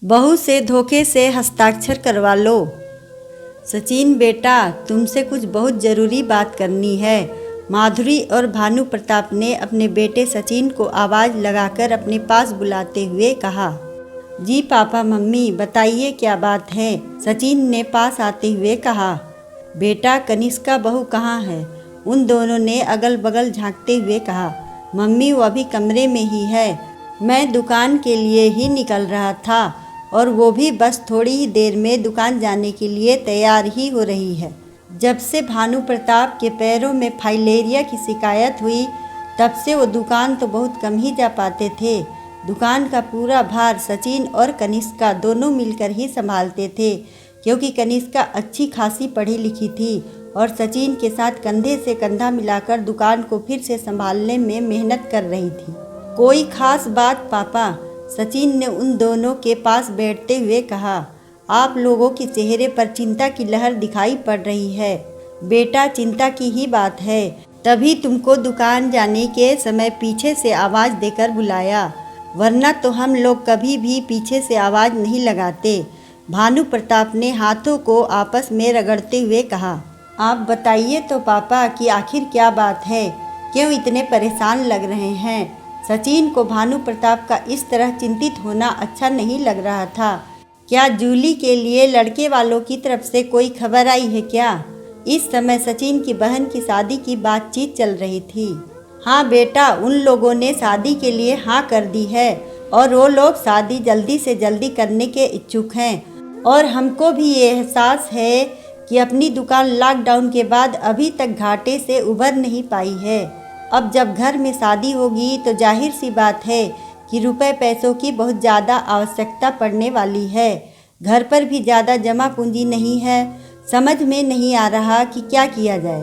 बहू से धोखे से हस्ताक्षर करवा लो। सचिन बेटा, तुमसे कुछ बहुत ज़रूरी बात करनी है। माधुरी और भानु प्रताप ने अपने बेटे सचिन को आवाज़ लगाकर अपने पास बुलाते हुए कहा। जी पापा मम्मी, बताइए क्या बात है। सचिन ने पास आते हुए कहा। बेटा, कनिष्का बहू कहाँ है? उन दोनों ने अगल बगल झांकते हुए कहा। मम्मी, वो अभी कमरे में ही है। मैं दुकान के लिए ही निकल रहा था और वो भी बस थोड़ी ही देर में दुकान जाने के लिए तैयार ही हो रही है। जब से भानु प्रताप के पैरों में फाइलेरिया की शिकायत हुई, तब से वो दुकान तो बहुत कम ही जा पाते थे। दुकान का पूरा भार सचिन और कनिष्का दोनों मिलकर ही संभालते थे, क्योंकि कनिष्का अच्छी खासी पढ़ी लिखी थी और सचिन के साथ कंधे से कंधा मिलाकर दुकान को फिर से संभालने में मेहनत कर रही थी। कोई खास बात पापा? सचिन ने उन दोनों के पास बैठते हुए कहा। आप लोगों के चेहरे पर चिंता की लहर दिखाई पड़ रही है। बेटा, चिंता की ही बात है, तभी तुमको दुकान जाने के समय पीछे से आवाज़ देकर बुलाया, वरना तो हम लोग कभी भी पीछे से आवाज़ नहीं लगाते। भानु प्रताप ने हाथों को आपस में रगड़ते हुए कहा। आप बताइए तो पापा कि आखिर क्या बात है, क्यों इतने परेशान लग रहे हैं? सचिन को भानु प्रताप का इस तरह चिंतित होना अच्छा नहीं लग रहा था। क्या जूली के लिए लड़के वालों की तरफ से कोई खबर आई है क्या? इस समय सचिन की बहन की शादी की बातचीत चल रही थी। हाँ बेटा, उन लोगों ने शादी के लिए हाँ कर दी है और वो लोग शादी जल्दी से जल्दी करने के इच्छुक हैं। और हमको भी ये एहसास है कि अपनी दुकान लॉकडाउन के बाद अभी तक घाटे से उभर नहीं पाई है। अब जब घर में शादी होगी तो जाहिर सी बात है कि रुपए पैसों की बहुत ज़्यादा आवश्यकता पड़ने वाली है। घर पर भी ज़्यादा जमा पूंजी नहीं है। समझ में नहीं आ रहा कि क्या किया जाए।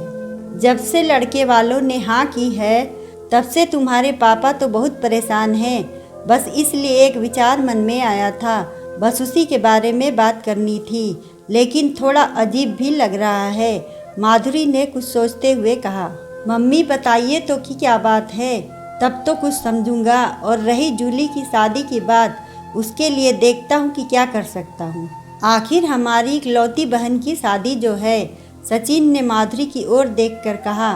जब से लड़के वालों ने हाँ की है, तब से तुम्हारे पापा तो बहुत परेशान हैं। बस इसलिए एक विचार मन में आया था, बस उसी के बारे में बात करनी थी, लेकिन थोड़ा अजीब भी लग रहा है। माधुरी ने कुछ सोचते हुए कहा। मम्मी, बताइए तो कि क्या बात है, तब तो कुछ समझूंगा। और रही जूली की शादी की बात, उसके लिए देखता हूँ कि क्या कर सकता हूँ। आखिर हमारी इकलौती बहन की शादी जो है। सचिन ने माधुरी की ओर देखकर कहा।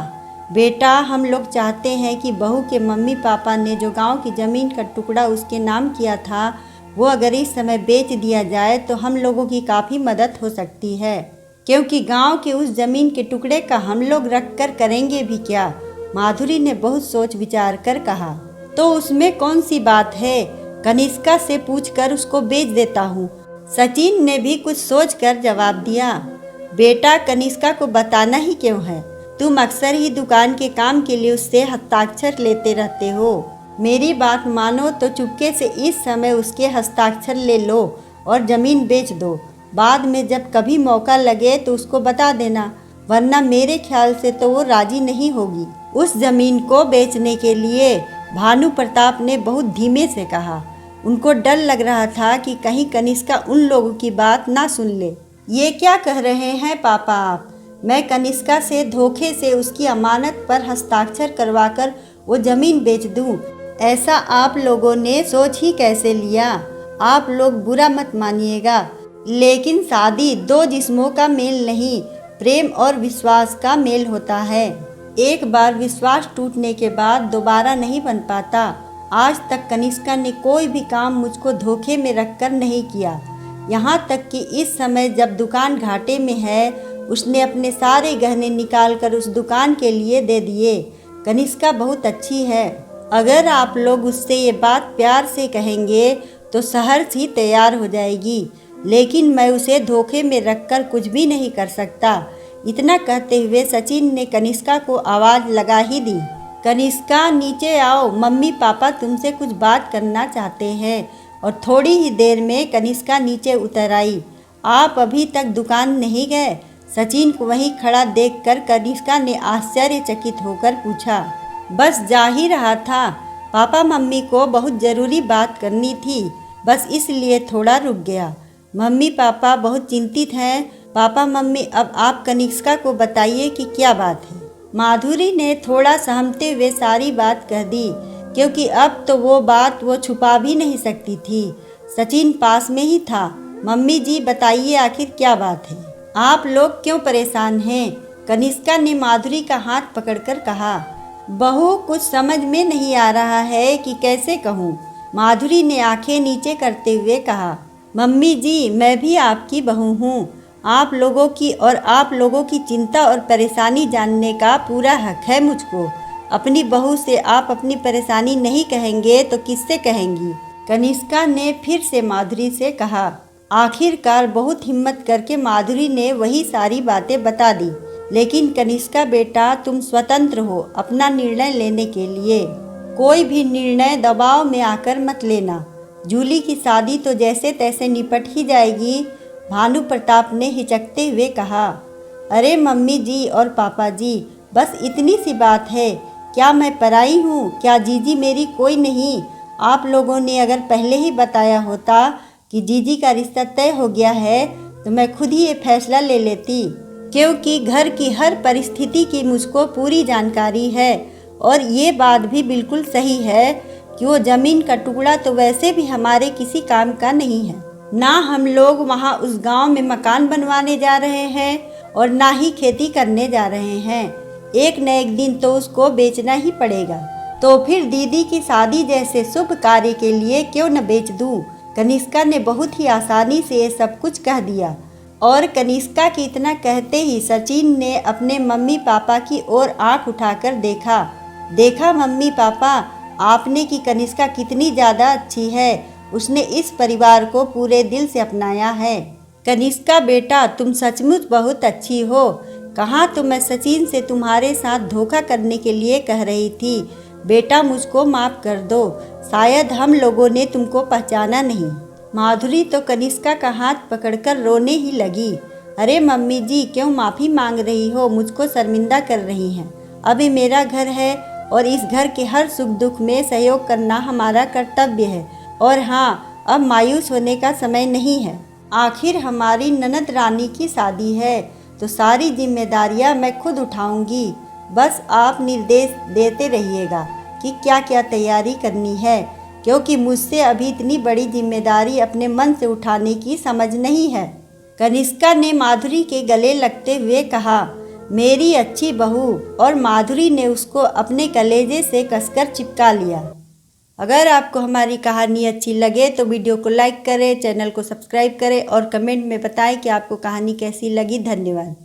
बेटा, हम लोग चाहते हैं कि बहू के मम्मी पापा ने जो गांव की ज़मीन का टुकड़ा उसके नाम किया था, वो अगर इस समय बेच दिया जाए तो हम लोगों की काफ़ी मदद हो सकती है, क्योंकि गांव के उस ज़मीन के टुकड़े का हम लोग रख कर करेंगे भी क्या? माधुरी ने बहुत सोच विचार कर कहा। तो उसमें कौन सी बात है, कनिष्का से पूछकर उसको बेच देता हूँ। सचिन ने भी कुछ सोचकर जवाब दिया। बेटा, कनिष्का को बताना ही क्यों है? तुम अक्सर ही दुकान के काम के लिए उससे हस्ताक्षर लेते रहते हो। मेरी बात मानो तो चुपके से इस समय उसके हस्ताक्षर ले लो और ज़मीन बेच दो। बाद में जब कभी मौका लगे तो उसको बता देना, वरना मेरे ख्याल से तो वो राजी नहीं होगी उस ज़मीन को बेचने के लिए। भानु प्रताप ने बहुत धीमे से कहा। उनको डर लग रहा था कि कहीं कनिष्का उन लोगों की बात ना सुन ले। ये क्या कह रहे हैं पापा आप? मैं कनिष्का से धोखे से उसकी अमानत पर हस्ताक्षर करवाकर वो ज़मीन बेच दूं? ऐसा आप लोगों ने सोच ही कैसे लिया? आप लोग बुरा मत मानिएगा, लेकिन शादी दो जिस्मों का मेल नहीं, प्रेम और विश्वास का मेल होता है। एक बार विश्वास टूटने के बाद दोबारा नहीं बन पाता। आज तक कनिष्का ने कोई भी काम मुझको धोखे में रखकर नहीं किया। यहाँ तक कि इस समय जब दुकान घाटे में है, उसने अपने सारे गहने निकाल कर उस दुकान के लिए दे दिए। कनिष्का बहुत अच्छी है। अगर आप लोग उससे ये बात प्यार से कहेंगे तो सहर्ष ही तैयार हो जाएगी, लेकिन मैं उसे धोखे में रखकर कुछ भी नहीं कर सकता। इतना कहते हुए सचिन ने कनिष्का को आवाज़ लगा ही दी। कनिष्का, नीचे आओ, मम्मी पापा तुमसे कुछ बात करना चाहते हैं। और थोड़ी ही देर में कनिष्का नीचे उतर आई। आप अभी तक दुकान नहीं गए? सचिन को वहीं खड़ा देखकर कनिष्का ने आश्चर्यचकित होकर पूछा। बस जा ही रहा था, पापा मम्मी को बहुत ज़रूरी बात करनी थी, बस इसलिए थोड़ा रुक गया। मम्मी पापा बहुत चिंतित हैं। पापा मम्मी, अब आप कनिष्का को बताइए कि क्या बात है। माधुरी ने थोड़ा सहमते हुए सारी बात कह दी, क्योंकि अब तो वो बात वो छुपा भी नहीं सकती थी। सचिन पास में ही था। मम्मी जी बताइए आखिर क्या बात है, आप लोग क्यों परेशान हैं? कनिष्का ने माधुरी का हाथ पकड़कर कहा। बहू कुछ समझ में नहीं आ रहा है कि कैसे कहूँ, माधुरी ने आंखें नीचे करते हुए कहा। मम्मी जी मैं भी आपकी बहू हूँ, आप लोगों की और आप लोगों की चिंता और परेशानी जानने का पूरा हक है मुझको। अपनी बहू से आप अपनी परेशानी नहीं कहेंगे तो किससे कहेंगी? कनिष्का ने फिर से माधुरी से कहा। आखिरकार बहुत हिम्मत करके माधुरी ने वही सारी बातें बता दी। लेकिन कनिष्का बेटा तुम स्वतंत्र हो अपना निर्णय लेने के लिए, कोई भी निर्णय दबाव में आकर मत लेना। जूली की शादी तो जैसे तैसे निपट ही जाएगी, भानु प्रताप ने हिचकते हुए कहा। अरे मम्मी जी और पापा जी बस इतनी सी बात है, क्या मैं पराई हूँ? क्या जीजी मेरी कोई नहीं? आप लोगों ने अगर पहले ही बताया होता कि जीजी का रिश्ता तय हो गया है तो मैं खुद ही ये फैसला ले लेती, क्योंकि घर की हर परिस्थिति की मुझको पूरी जानकारी है। और ये बात भी बिल्कुल सही है कि वो ज़मीन का टुकड़ा तो वैसे भी हमारे किसी काम का नहीं है, ना हम लोग वहाँ उस गांव में मकान बनवाने जा रहे हैं और ना ही खेती करने जा रहे हैं। एक न एक दिन तो उसको बेचना ही पड़ेगा, तो फिर दीदी की शादी जैसे शुभ कार्य के लिए क्यों न बेच दूं? कनिष्का ने बहुत ही आसानी से ये सब कुछ कह दिया। और कनिष्का की इतना कहते ही सचिन ने अपने मम्मी पापा की ओर आंख उठाकर देखा मम्मी पापा आपने कि कनिष्का कितनी ज़्यादा अच्छी है, उसने इस परिवार को पूरे दिल से अपनाया है। कनिष्का बेटा तुम सचमुच बहुत अच्छी हो। कहाँ तो मैं सचिन से तुम्हारे साथ धोखा करने के लिए कह रही थी। बेटा मुझको माफ़ कर दो, शायद हम लोगों ने तुमको पहचाना नहीं। माधुरी तो कनिष्का का हाथ पकड़कर रोने ही लगी। अरे मम्मी जी क्यों माफ़ी मांग रही हो, मुझको शर्मिंदा कर रही हैं। अब ये मेरा घर है और इस घर के हर सुख दुख में सहयोग करना हमारा कर्तव्य है। और हाँ अब मायूस होने का समय नहीं है, आखिर हमारी ननद रानी की शादी है तो सारी जिम्मेदारियां मैं खुद उठाऊंगी। बस आप निर्देश देते रहिएगा कि क्या क्या तैयारी करनी है, क्योंकि मुझसे अभी इतनी बड़ी जिम्मेदारी अपने मन से उठाने की समझ नहीं है। कनिष्का ने माधुरी के गले लगते हुए कहा। मेरी अच्छी बहू, और माधुरी ने उसको अपने कलेजे से कसकर चिपका लिया। अगर आपको हमारी कहानी अच्छी लगे तो वीडियो को लाइक करें, चैनल को सब्सक्राइब करें और कमेंट में बताएं कि आपको कहानी कैसी लगी। धन्यवाद।